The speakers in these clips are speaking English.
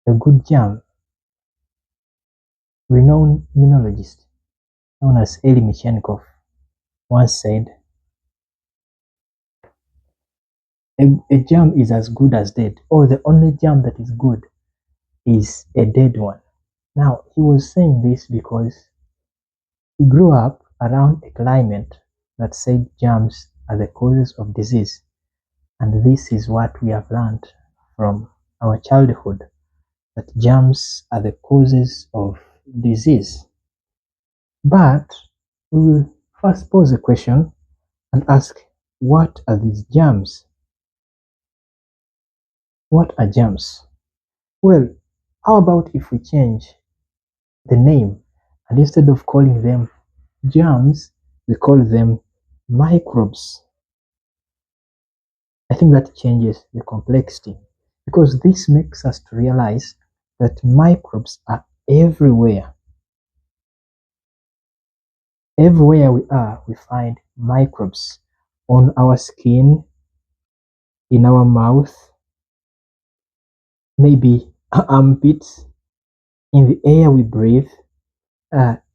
A good germ, renowned immunologist known as Eli Michenkov once said, a germ is as good as dead, or the only germ that is good is a dead one. Now, he was saying this because he grew up around a climate that said germs are the causes of disease. And this is what we have learned from our childhood, that germs are the causes of disease. But we will first pose a question and ask, what are these germs? What are germs? Well, how about if we change the name, and instead of calling them germs, we call them microbes? I think that changes the complexity, because this makes us to realize that microbes are everywhere. Everywhere we are, we find microbes on our skin, in our mouth, maybe armpits, in the air we breathe,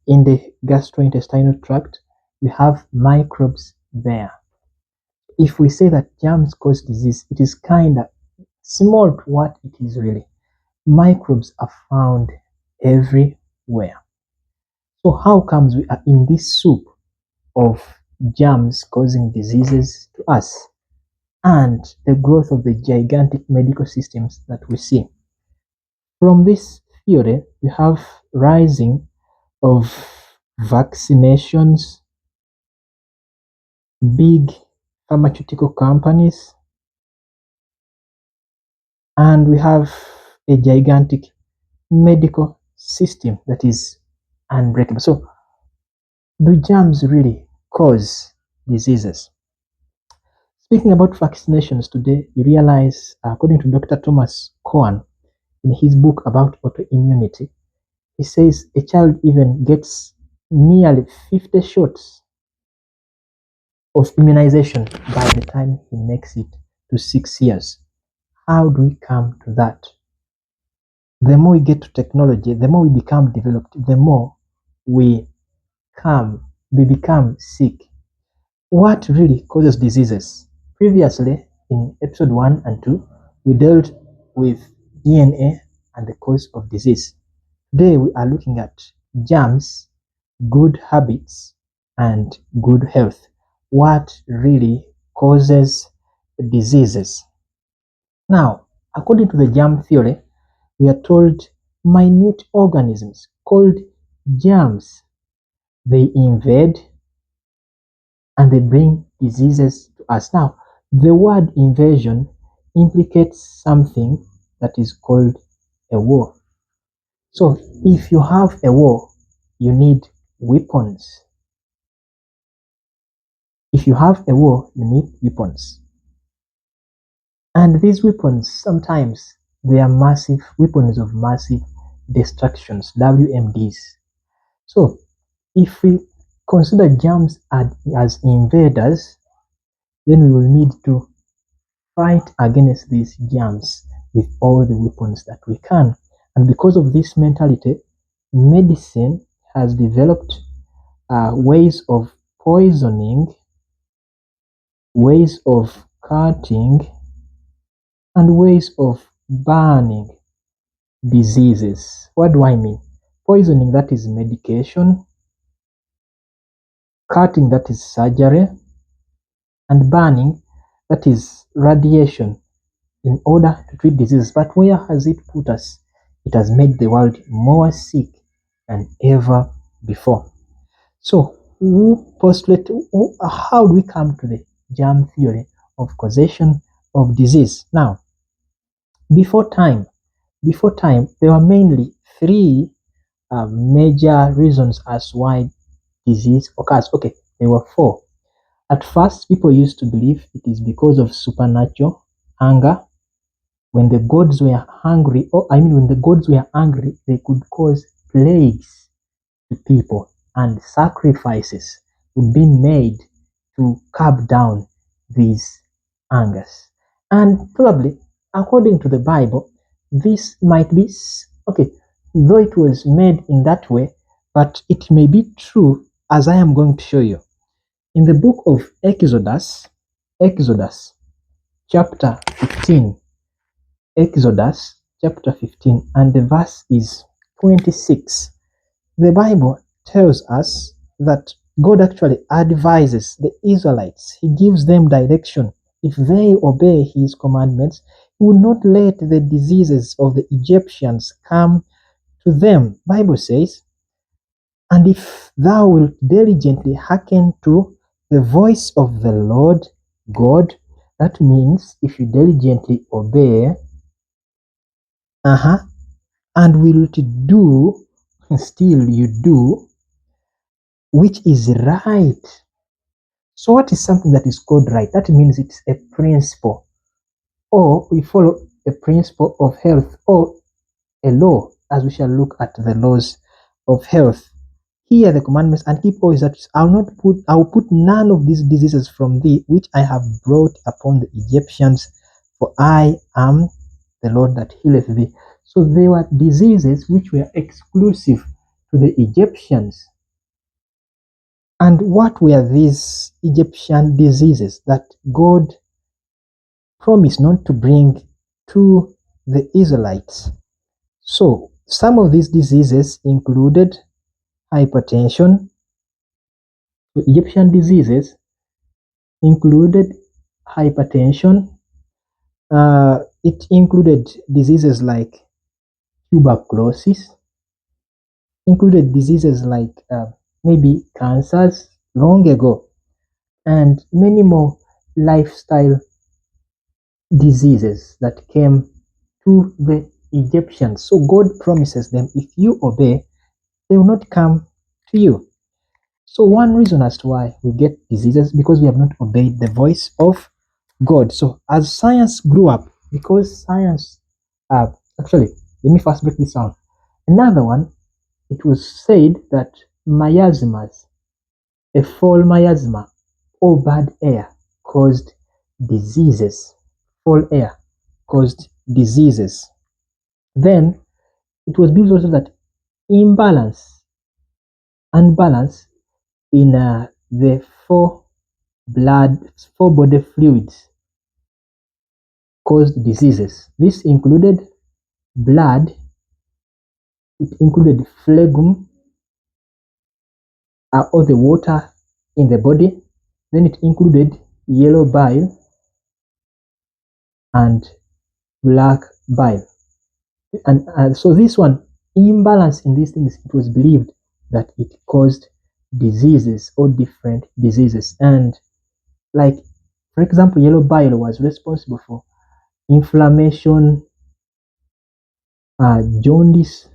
in the gastrointestinal tract. We have microbes there. If we say that germs cause disease, it is kind of small to what it is really. Microbes are found everywhere. So how comes we are in this soup of germs causing diseases to us, and the growth of the gigantic medical systems that we see? From this theory, we have rising of vaccinations, big pharmaceutical companies, and we have a gigantic medical system that is unbreakable. So, do germs really cause diseases? Speaking about vaccinations today, you realize, according to Dr. Thomas Cohen, in his book about autoimmunity, he says a child even gets nearly 50 shots of immunization by the time he makes it to 6 years. How do we come to that? The more we get to technology, the more we become developed, the more we become sick. What really causes diseases? Previously, in episode 1 and 2, we dealt with DNA and the cause of disease. Today, we are looking at germs, good habits, and good health. What really causes diseases? Now, according to the germ theory, we are told minute organisms called germs, they invade and they bring diseases to us. Now, the word invasion implicates something that is called a war. So, if you have a war, you need weapons. If you have a war, you need weapons. And these weapons, sometimes they are massive weapons of massive destructions, WMDs. So, if we consider germs as invaders, then we will need to fight against these germs with all the weapons that we can. And because of this mentality, medicine has developed ways of poisoning, ways of cutting, and ways of burning diseases. What do I mean? Poisoning, that is medication; cutting, that is surgery; and burning, that is radiation, in order to treat diseases. But where has it put us? It has made the world more sick than ever before. So, how do we come to the germ theory of causation of disease? Now, before time, there were mainly three major reasons as why disease occurs. Okay, there were four. At first, people used to believe it is because of supernatural hunger. When the gods were hungry, when the gods were angry, they could cause plagues to people, and sacrifices would be made to curb down these angers. And probably, according to the Bible, this might be okay, though it was made in that way, but it may be true, as I am going to show you. In the book of Exodus chapter 15, Exodus chapter 15, and the verse is 26. The Bible tells us that God actually advises the Israelites. He gives them direction. If they obey his commandments, he will not let the diseases of the Egyptians come to them. Bible says, and if thou wilt diligently hearken to the voice of the Lord God, that means if you diligently obey, and wilt do, still you do, which is right. So what is something that is called right? That means it's a principle, or we follow a principle of health, or a law, as we shall look at the laws of health. Hear the commandments and keep all that I will put none of these diseases from thee, which I have brought upon the Egyptians, for I am the Lord that healeth thee. So there were diseases which were exclusive to the Egyptians. And what were these Egyptian diseases that God promised not to bring to the Israelites? So some of these diseases included hypertension. The Egyptian diseases included hypertension. It included diseases like tuberculosis, included diseases like maybe cancers long ago, and many more lifestyle diseases that came to the Egyptians. So God promises them, if you obey, they will not come to you. So one reason as to why we get diseases, because we have not obeyed the voice of God. So as science grew up, because science, actually, let me first break this down. Another one, it was said that miasmas, a fall miasma or bad air caused diseases. Fall air caused diseases. Then it was believed also that unbalance in the four body fluids caused diseases. This included blood, it included phlegm, or the water in the body. Then it included yellow bile and black bile. And so this one, imbalance in these things, it was believed that it caused diseases or different diseases. And like, for example, yellow bile was responsible for inflammation, jaundice.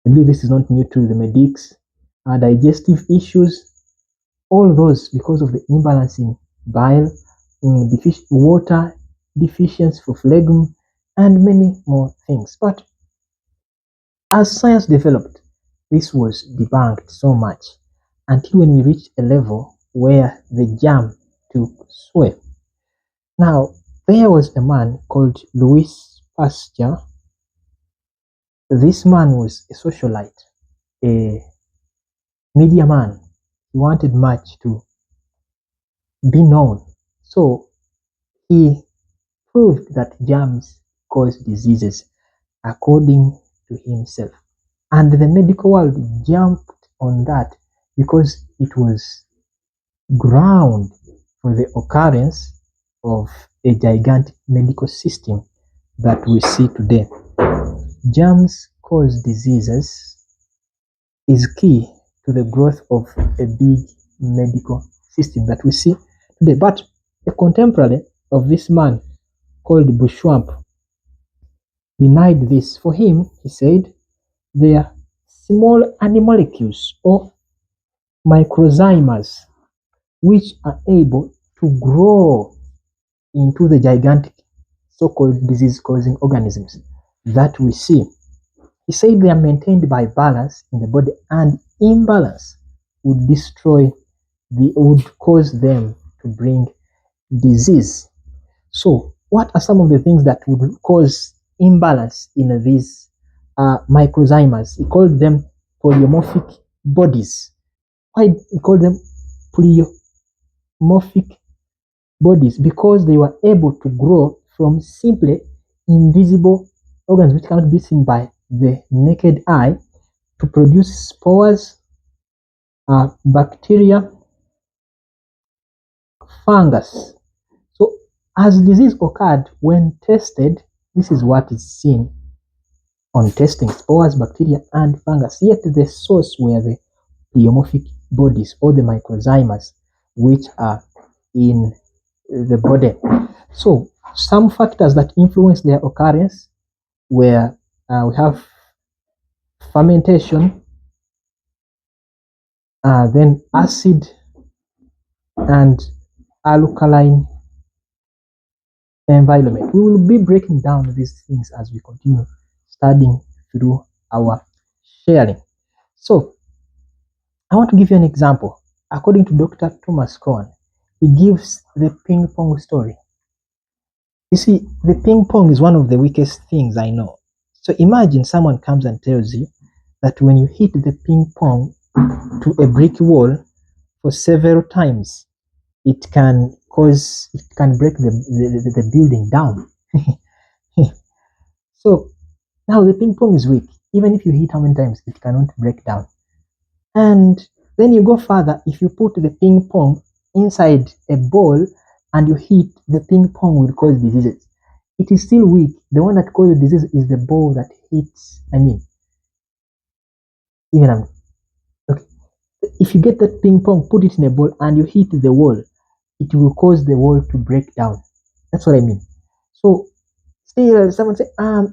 I believe this is not new to the medics. Digestive issues, all those because of the imbalance in bile, water deficiency for phlegm, and many more things. But as science developed, this was debunked so much until when we reached a level where the germ took sway. Now, there was a man called Louis Pasteur. This man was a socialite, a media man. He wanted much to be known. So he proved that germs cause diseases according to himself. And the medical world jumped on that because it was ground for the occurrence of a gigantic medical system that we see today. Germs cause diseases is key to the growth of a big medical system that we see today. But a contemporary of this man called Bushwamp denied this. For him, he said, they are small animalcules or microzymas which are able to grow into the gigantic so-called disease-causing organisms that we see. He said they are maintained by balance in the body, and imbalance would cause them to bring disease. So what are some of the things that would cause imbalance in these microzymas. He called them polymorphic bodies. Why he called them polymorphic bodies? Because they were able to grow from simply invisible organs which cannot be seen by the naked eye to produce spores, bacteria, fungus. So as disease occurred when tested, this is what is seen on testing: spores, bacteria, and fungus. Yet the source were the pleomorphic bodies or the microzymas which are in the body. So some factors that influence their occurrence were we have fermentation, then acid and alkaline environment. We will be breaking down these things as we continue studying through our sharing. So I want to give you an example. According to Dr. Thomas Cohen, he gives the ping pong story. You see, the ping pong is one of the weakest things I know. So imagine someone comes and tells you that when you hit the ping pong to a brick wall for several times, it can break the building down. So now the ping pong is weak. Even if you hit how many times, it cannot break down. And then you go further. If you put the ping pong inside a ball and you hit, the ping pong will cause diseases. It is still weak. The one that causes disease is the ball that hits. Okay. If you get that ping pong, put it in a ball and you hit the wall, it will cause the wall to break down. That's what I mean. So still, someone say,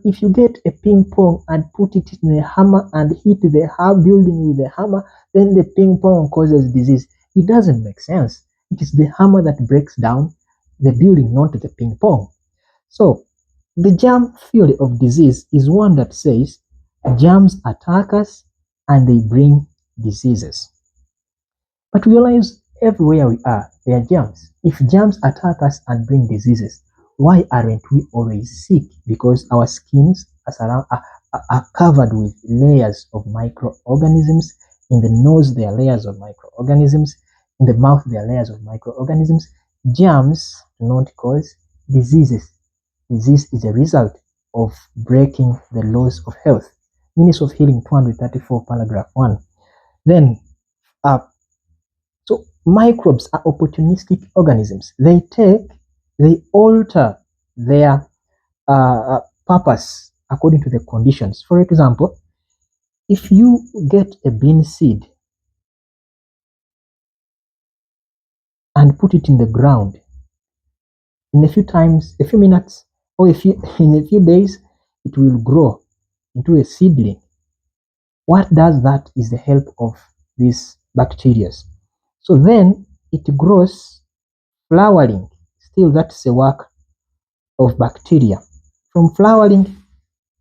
if you get a ping pong and put it in a hammer and hit the building with a hammer, then the ping pong causes disease. It doesn't make sense. It is the hammer that breaks down the building, not the ping pong. So the germ theory of disease is one that says germs attack us and they bring diseases. But we realize everywhere we are, there are germs. If germs attack us and bring diseases, why aren't we always sick? Because our skins are covered with layers of microorganisms. In the nose, there are layers of microorganisms. In the mouth, there are layers of microorganisms. Germs do not cause diseases. Disease is a result of breaking the laws of health. Minutes of Healing 234, paragraph 1. Then, so microbes are opportunistic organisms. They alter their purpose according to the conditions. For example, if you get a bean seed and put it in the ground, in a few minutes, or in a few days, it will grow into a seedling. What does that is the help of these bacteria. So then it grows, flowering. Still, that's the work of bacteria. From flowering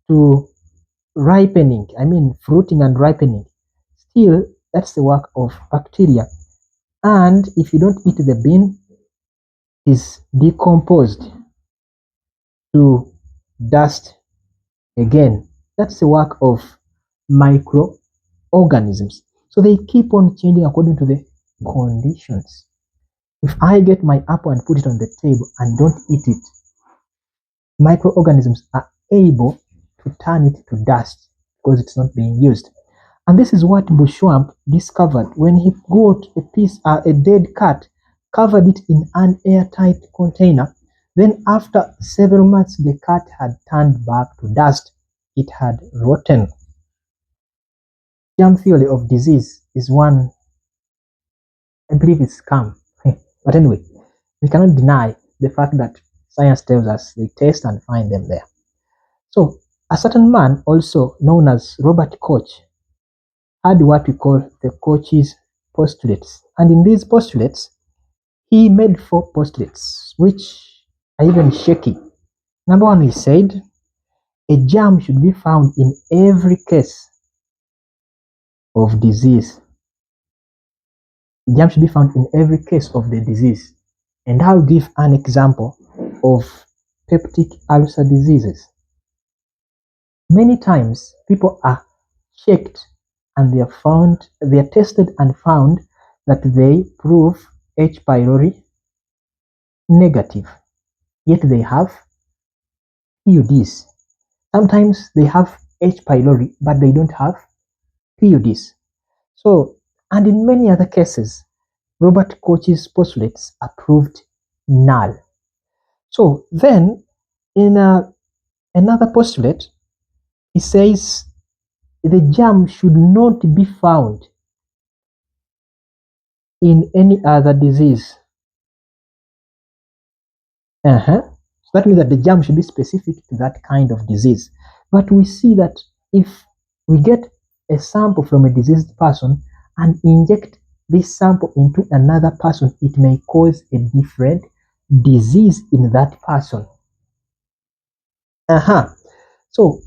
to ripening, fruiting and ripening, still that's the work of bacteria. And if you don't eat the bean, it is decomposed to dust again. That's the work of microorganisms. So they keep on changing according to the conditions. If I get my apple and put it on the table and don't eat it, microorganisms are able to turn it to dust because it's not being used. And this is what Bushwamp discovered when he got a dead cat, covered it in an airtight container. Then after several months, the cat had turned back to dust. It had rotten. Germ theory of disease is one, I believe it's scam. But anyway, we cannot deny the fact that science tells us they test and find them there. So a certain man, also known as Robert Koch, had what we call the Koch's postulates. And in these postulates, he made 4 postulates, which are even shaky. Number 1, he said, a germ should be found in every case of disease. A germ should be found in every case of the disease. And I'll give an example of peptic ulcer diseases. Many times people are checked and they are tested and found that they prove H. pylori negative, yet they have PUDs. Sometimes they have H. pylori, but they don't have PUDs. So, and in many other cases, Robert Koch's postulates are proved null. So then, in another postulate, he says the germ should not be found in any other disease. So that means that the germ should be specific to that kind of disease. But we see that if we get a sample from a diseased person and inject this sample into another person, it may cause a different disease in that person. So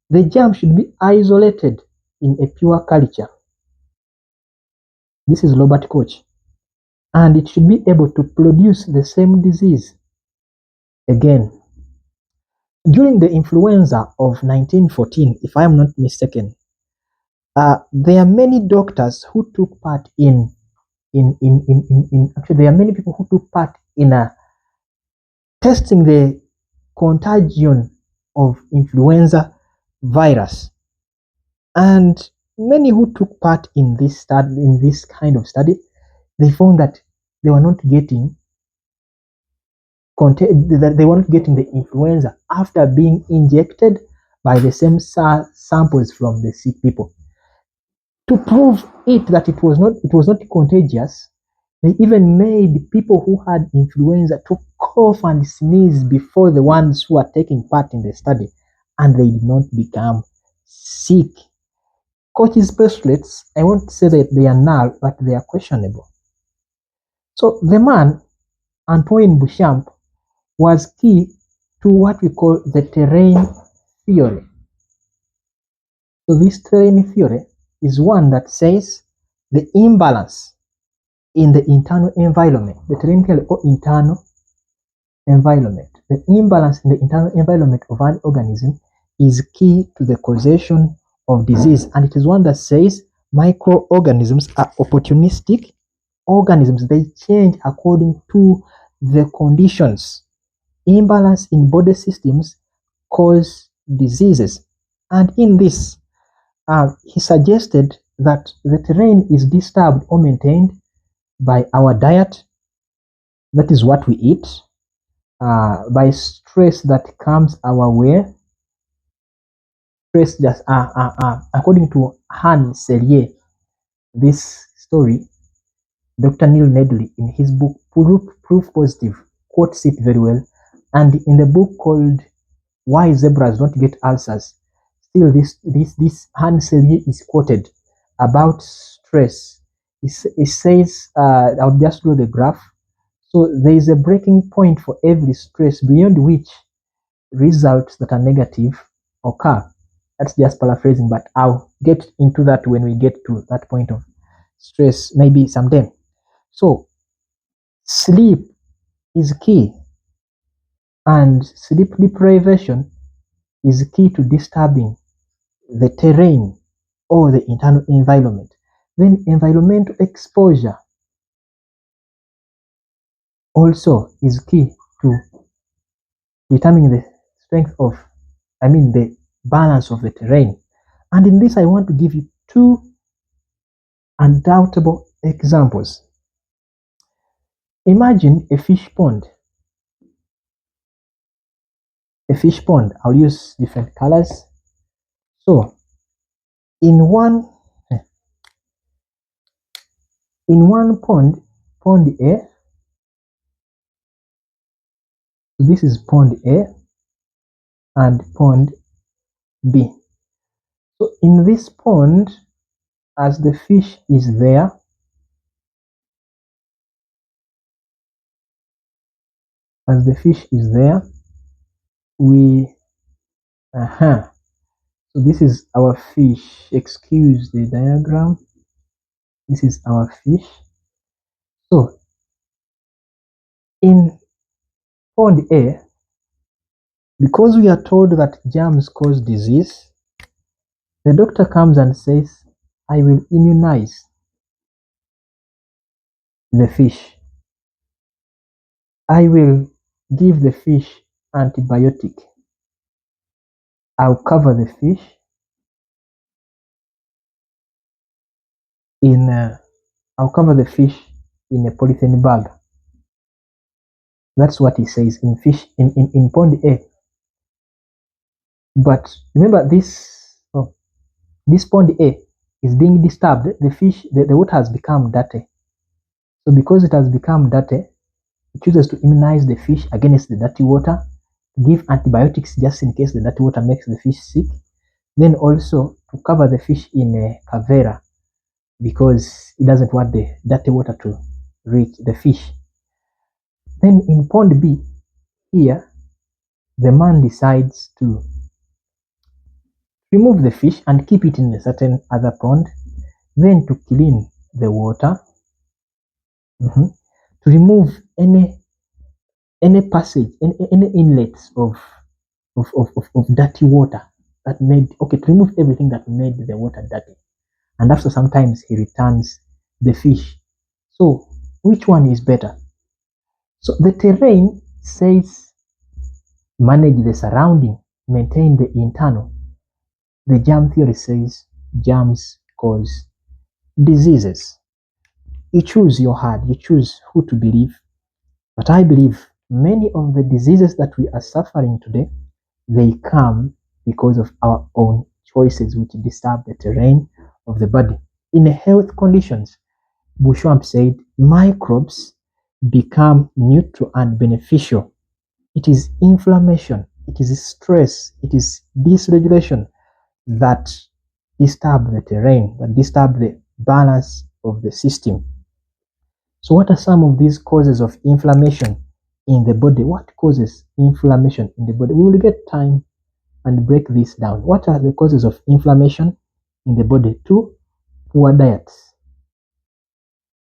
the germ should be isolated in a pure culture. This is Robert Koch. And it should be able to produce the same disease again. During the influenza of 1914, if I am not mistaken, there are many doctors who took part actually there are many people who took part in testing the contagion of influenza virus. And many who took part in this study, in this kind of study, they found that they were not getting they were not getting the influenza after being injected by the same samples from the sick people. To prove that it was not contagious, they even made people who had influenza to cough and sneeze before the ones who are taking part in the study, and they did not become sick. Koch's postulates, I won't say that they are null, but they are questionable. So the man, Antoine Béchamp, was key to what we call the terrain theory. So this terrain theory is one that says the imbalance in the internal environment, the terrain theory or internal environment, the imbalance in the internal environment of an organism is key to the causation of disease. And it is one that says microorganisms are opportunistic organisms. They change according to the conditions. Imbalance in body systems cause diseases. And in this, he suggested that the terrain is disturbed or maintained by our diet, that is what we eat, by stress that comes our way. Stress just, according to Hans Selye, this story, Dr. Neil Nedley, in his book Proof Positive, quotes it very well. And in the book called Why Zebras Don't Get Ulcers, still this Hans Selye is quoted about stress. It says, I'll just draw the graph. So there is a breaking point for every stress beyond which results that are negative occur. That's just paraphrasing, but I'll get into that when we get to that point of stress, maybe someday. So sleep is key, and sleep deprivation is key to disturbing the terrain or the internal environment. Then environmental exposure also is key to determining the strength of, the balance of the terrain. And in this, I want to give you two undoubtable examples. Imagine a fish pond. A fish pond, I'll use different colors. So, in one pond A, this is pond A and pond B. So in this pond, as the fish is there, we so this is our fish. Excuse the diagram. This is our fish. So in pond A, Because we are told that germs cause disease, the doctor comes and says, I will immunize the fish. I will give the fish antibiotic. I'll cover the fish in a, I'll cover the fish in a polythene bag. That's what he says in fish in pond A. But remember this pond A is being disturbed. The fish, the water has become dirty. So because it has become dirty, it chooses to immunize the fish against the dirty water, give antibiotics just in case the dirty water makes the fish sick, then also to cover the fish in a cavera because it doesn't want the dirty water to reach the fish. Then in pond B, here, the man decides to remove the fish and keep it in a certain other pond, then to clean the water, to remove any passage, any inlets of dirty water that made, okay, to remove everything that made the water dirty. And after sometimes he returns the fish. So which one is better? So the terrain says manage the surrounding, maintain the internal. The germ theory says germs cause diseases. You choose your heart, you choose who to believe. But I believe many of the diseases that we are suffering today, they come because of our own choices which disturb the terrain of the body. In health conditions, Bouchamp said microbes become neutral and beneficial. It is inflammation, it is stress, it is dysregulation that disturb the terrain, that disturb the balance of the system. So what are some of these causes of inflammation in the body? What causes inflammation in the body? We will get time and break this down. What are the causes of inflammation in the body? Two, poor diets.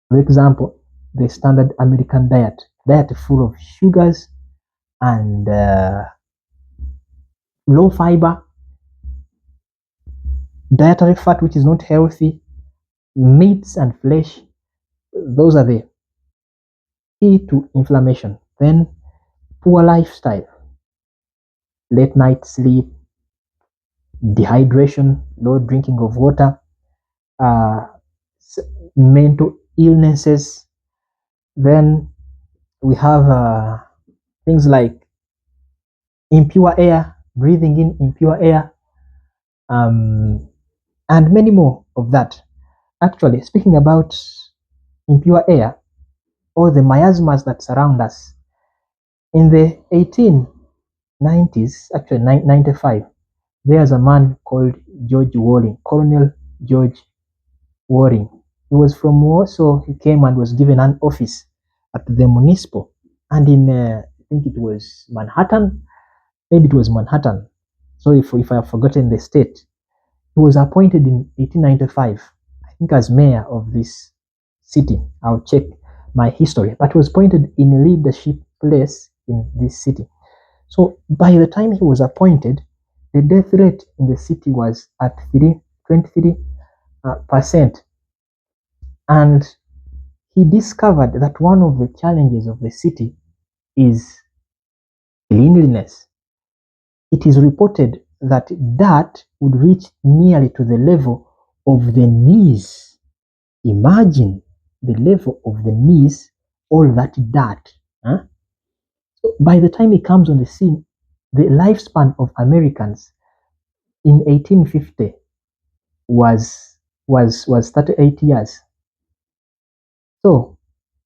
For example, the standard American diet full of sugars and low fiber, dietary fat which is not healthy, meats and flesh. Those are the key to inflammation. Then poor lifestyle, late night sleep, dehydration, low drinking of water, uh, mental illnesses. Then we have things like impure air, breathing in impure air, and many more of that. Actually, speaking about impure air or the miasmas that surround us, in the 1890s, actually 95, there's a man called George Waring, Colonel George Waring. He was from Warsaw. He came and was given an office at the municipal, and in I think it was Manhattan, maybe it was Manhattan. Sorry if I have forgotten the state. He was appointed in 1895, I think, as mayor of this city. I'll check my history, but he was appointed in a leadership place in this city. So by the time he was appointed, the death rate in the city was at 23%. And he discovered that one of the challenges of the city is cleanliness. It is reported that dirt would reach nearly to the level of the knees. Imagine the level of the knees, all that dirt. Huh? So by the time he comes on the scene, the lifespan of Americans in 1850 was 38 years. So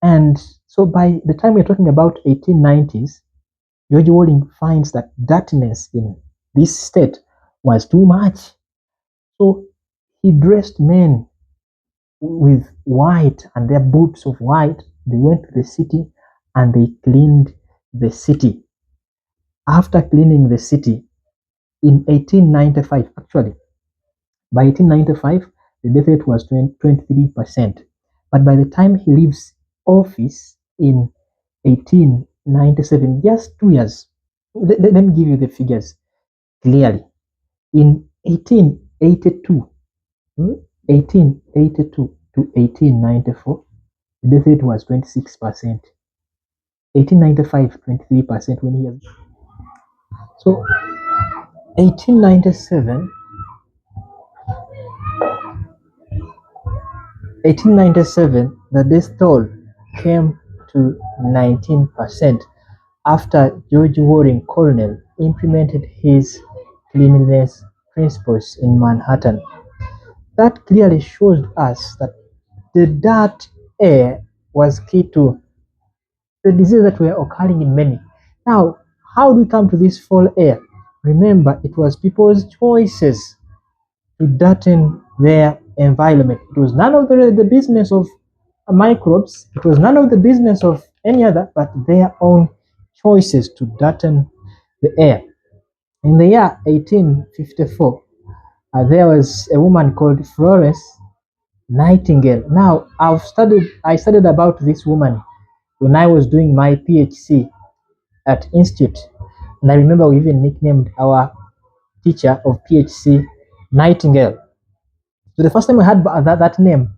by the time we're talking about 1890s, George Waring finds that dirtiness in this state was too much. So he dressed men with white and their boots of white. They went to the city and they cleaned the city. After cleaning the city in 1895, actually, by 1895, the death rate was 23%. But by the time he leaves office in 1897, just 2 years, Let me give you the figures clearly. In 1882, 1882 to 1894, the death rate was 26%. 1895, 23% when he has. So 1897, 1897, the death toll came to 19% after George Waring Colonel implemented his cleanliness principles in Manhattan. That clearly showed us that the dirt air was key to the diseases that were occurring in many. Now, how do we come to this foul air? Remember, it was people's choices to darten their environment. It was none of the business of microbes, it was none of the business of any other, but their own choices to darten the air. In the year 1854, there was a woman called Florence Nightingale. Now, I studied about this woman when I was doing my PhD at Institute, and I remember we even nicknamed our teacher of PhD Nightingale. So the first time I heard that name,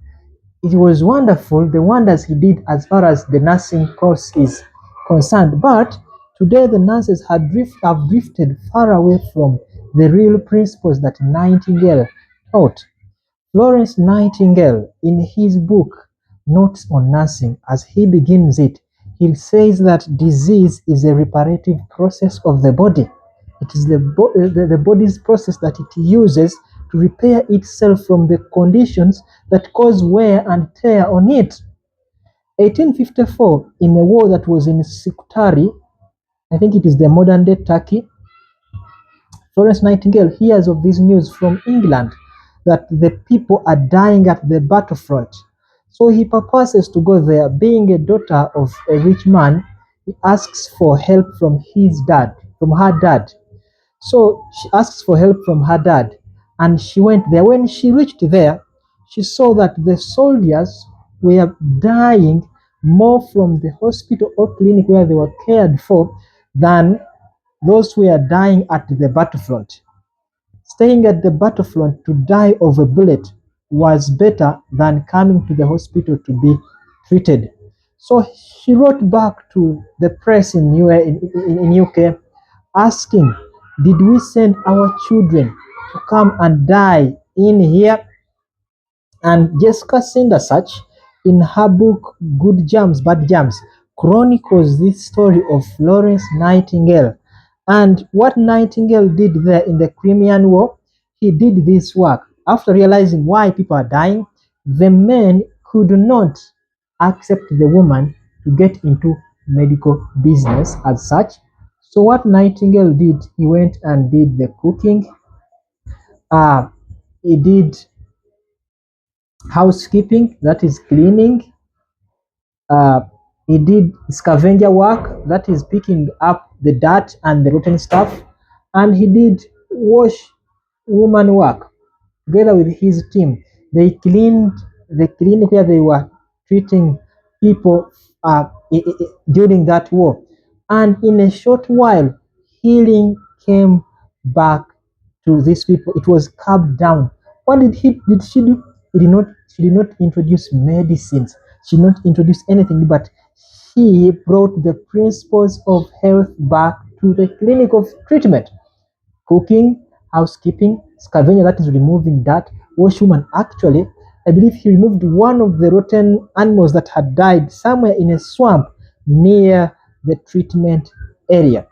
it was wonderful, the wonders he did as far as the nursing course is concerned. But today the nurses have drifted far away from the real principles that Nightingale taught. Florence Nightingale, in his book Notes on Nursing, as he begins it, he says that disease is a reparative process of the body. It is the body's process that it uses to repair itself from the conditions that cause wear and tear on it. 1854, in a war that was in Scutari, I think it is the modern day Turkey, Florence Nightingale hears of this news from England that the people are dying at the battlefront. So he purposes to go there. Being a daughter of a rich man, he asks for help from her dad. So she asks for help from her dad, and she went there. When she reached there, she saw that the soldiers were dying more from the hospital or clinic where they were cared for than those who were dying at the battlefront. Staying at the battlefront to die of a bullet was better than coming to the hospital to be treated. So she wrote back to the press in UK asking, did we send our children to come and die in here? And Jessica Sindersach, in her book Good Germs, Bad Germs, chronicles this story of Florence Nightingale. And what Nightingale did there in the Crimean War, he did this work. After realizing why people are dying, the men could not accept the woman to get into medical business as such. So what Nightingale did, he went and did the cooking. He did housekeeping, that is cleaning. Uh, he did scavenger work, that is picking up the dirt and the rotten stuff, and he did wash woman work together with his team. They cleaned the clinic where they were treating people during that war, and in a short while, healing came back to these people. It was carved down. What did she do? She did not introduce medicines. She did not introduce anything, but she brought the principles of health back to the clinic of treatment. Cooking, housekeeping, scavenger, that is removing dirt, washwoman. Actually, I believe he removed one of the rotten animals that had died somewhere in a swamp near the treatment area.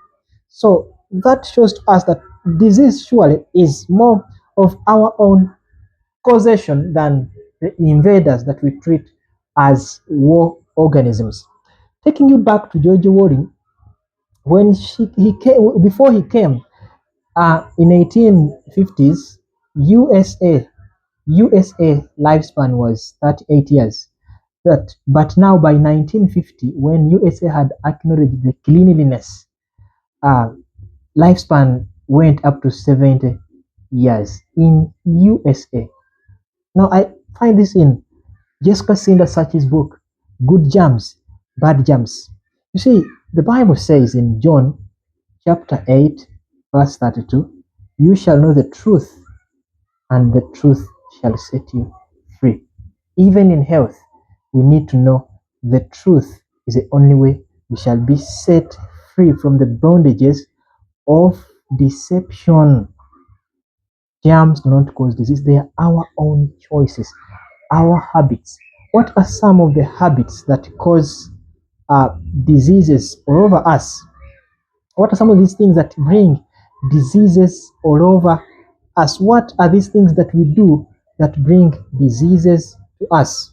So that shows to us that disease surely is more of our own causation than the invaders that we treat as war organisms. Taking you back to George Waring, when he came, before he came, in 1850s, USA lifespan was 38 years. But now by 1950, when USA had acknowledged the cleanliness, uh, lifespan went up to 70 years in USA. Now I find this in Jessica Sindersach's book, Good Germs, Bad Germs. You see, the Bible says in John chapter 8, verse 32. You shall know the truth, and the truth shall set you free. Even in health, we need to know the truth is the only way we shall be set free from the bondages of deception. Germs do not cause disease, they are our own choices, our habits. What are some of the habits that cause diseases all over us? What are some of these things that bring diseases all over us? What are these things that we do that bring diseases to us?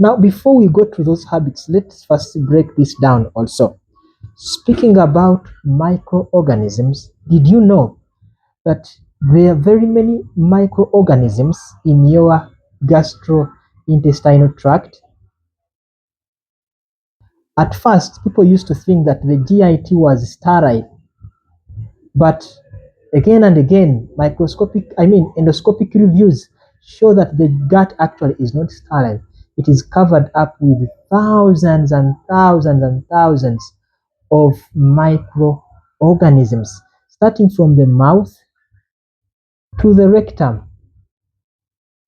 Now, before we go to those habits, let's first break this down also. Speaking about microorganisms, did you know that there are very many microorganisms in your gastrointestinal tract? At first, people used to think that the GIT was sterile, but again and again, endoscopic reviews show that the gut actually is not sterile. It is covered up with thousands and thousands and thousands of microorganisms, starting from the mouth to the rectum.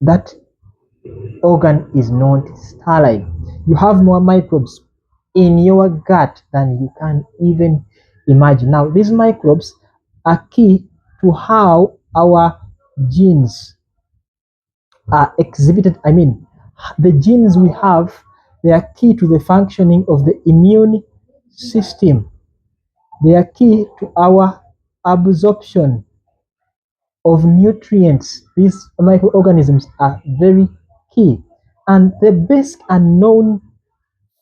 That organ is not sterile. You have more microbes in your gut than you can even imagine. Now, these microbes are key to how our genes are exhibited. The genes we have, they are key to the functioning of the immune system. They are key to our absorption of nutrients. These microorganisms are very key. And the best unknown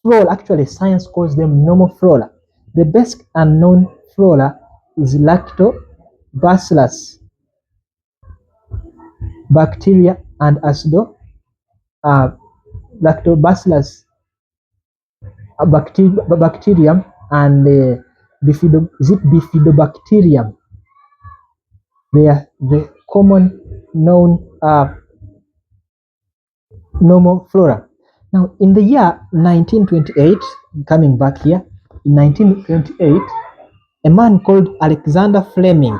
flora, actually science calls them normal flora. The best unknown flora is lactobacillus bacteria and acido uh, lactobacillus bacterium and bifidobacterium. They are the common known normal flora. Now, in the year 1928, coming back here, in 1928, a man called Alexander Fleming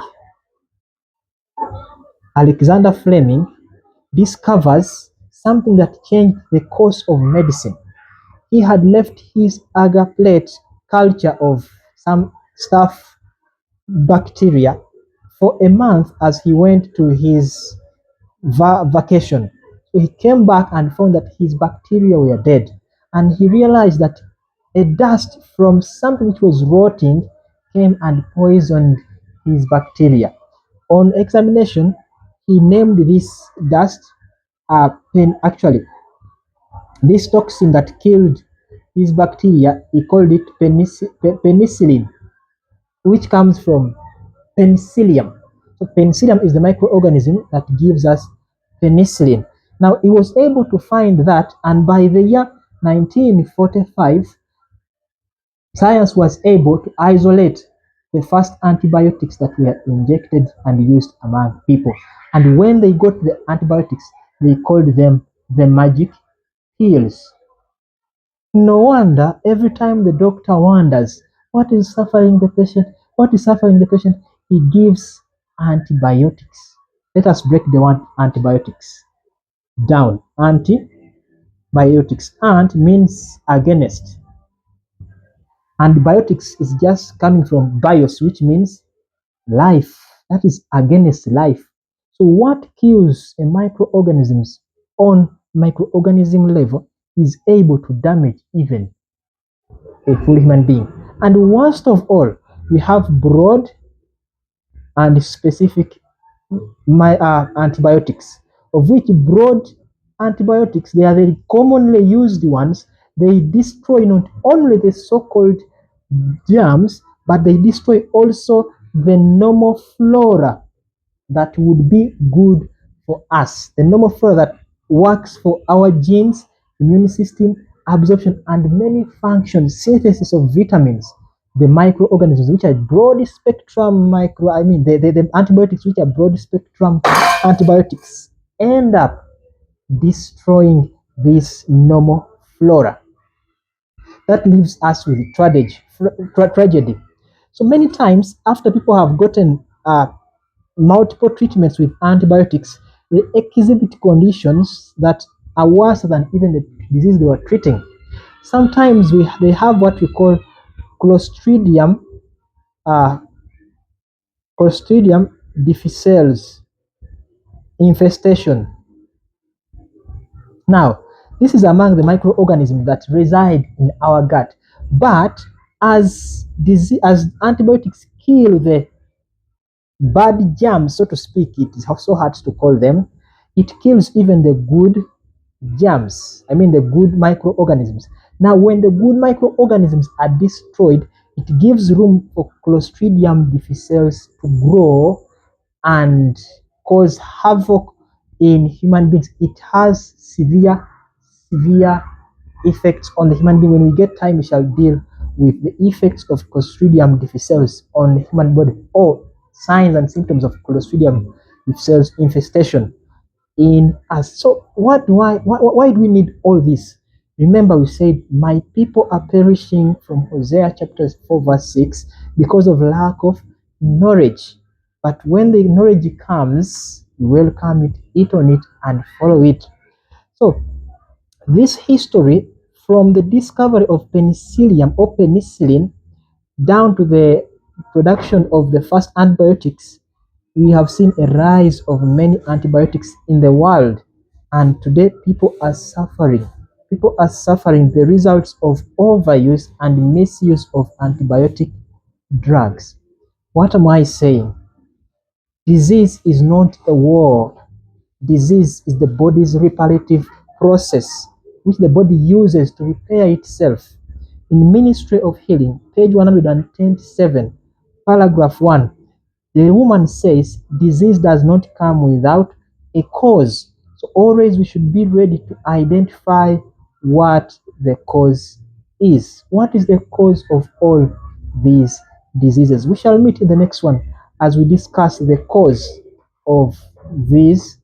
discovers something that changed the course of medicine. He had left his agar plate culture of some staph bacteria for a month as he went to his vacation. So he came back and found that his bacteria were dead. And he realized that a dust from something which was rotting came and poisoned his bacteria. On examination, he named this dust actually, this toxin that killed his bacteria, he called it penicillin, which comes from penicillium. So penicillium is the microorganism that gives us penicillin. Now he was able to find that, and by the year 1945, science was able to isolate the first antibiotics that were injected and used among people. And when they got the antibiotics, they called them the magic pills. No wonder every time the doctor wonders what is suffering the patient, he gives antibiotics. Let us break the word antibiotics down. Antibiotics. Ant means against. Antibiotics is just coming from bios, which means life. That is against life. So what kills a microorganisms on microorganism level is able to damage even a full human being. And worst of all, we have broad and specific antibiotics, of which broad antibiotics, they are the commonly used ones. They destroy not only the so-called germs, but they destroy also the normal flora that would be good for us. The normal flora that works for our genes, immune system, absorption, and many functions, synthesis of vitamins. The microorganisms, which are broad spectrum the antibiotics, which are broad spectrum antibiotics, end up destroying this normal flora. That leaves us with tragedy. So many times, after people have gotten multiple treatments with antibiotics, they exhibit conditions that are worse than even the disease they were treating. Sometimes they have what we call Clostridium, uh, Clostridium difficile infestation. Now, this is among the microorganisms that reside in our gut. But as antibiotics kill the bad germs, so to speak, it is so hard to call them. It kills even the good germs, I mean the good microorganisms. Now, when the good microorganisms are destroyed, it gives room for Clostridium difficile to grow and cause havoc in human beings. It has severe effects on the human being. When we get time, we shall deal with the effects of Clostridium difficile on the human body, or signs and symptoms of Clostridium difficile infestation in us. So why do we need all this? Remember, we said, my people are perishing, from Hosea chapter 4 verse 6, because of lack of knowledge. But when the knowledge comes, we welcome it, eat on it, and follow it. So this history, from the discovery of penicillium or penicillin down to the production of the first antibiotics, we have seen a rise of many antibiotics in the world, and today people are suffering. People are suffering the results of overuse and misuse of antibiotic drugs. What am I saying? Disease is not a war. Disease is the body's reparative process, which the body uses to repair itself. In Ministry of Healing, page 127, paragraph 1, the woman says disease does not come without a cause. So always we should be ready to identify what the cause is. What is the cause of all these diseases? We shall meet in the next one as we discuss the cause of these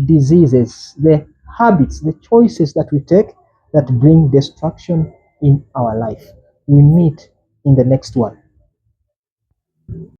diseases, the habits, the choices that we take that bring destruction in our life. We meet in the next one.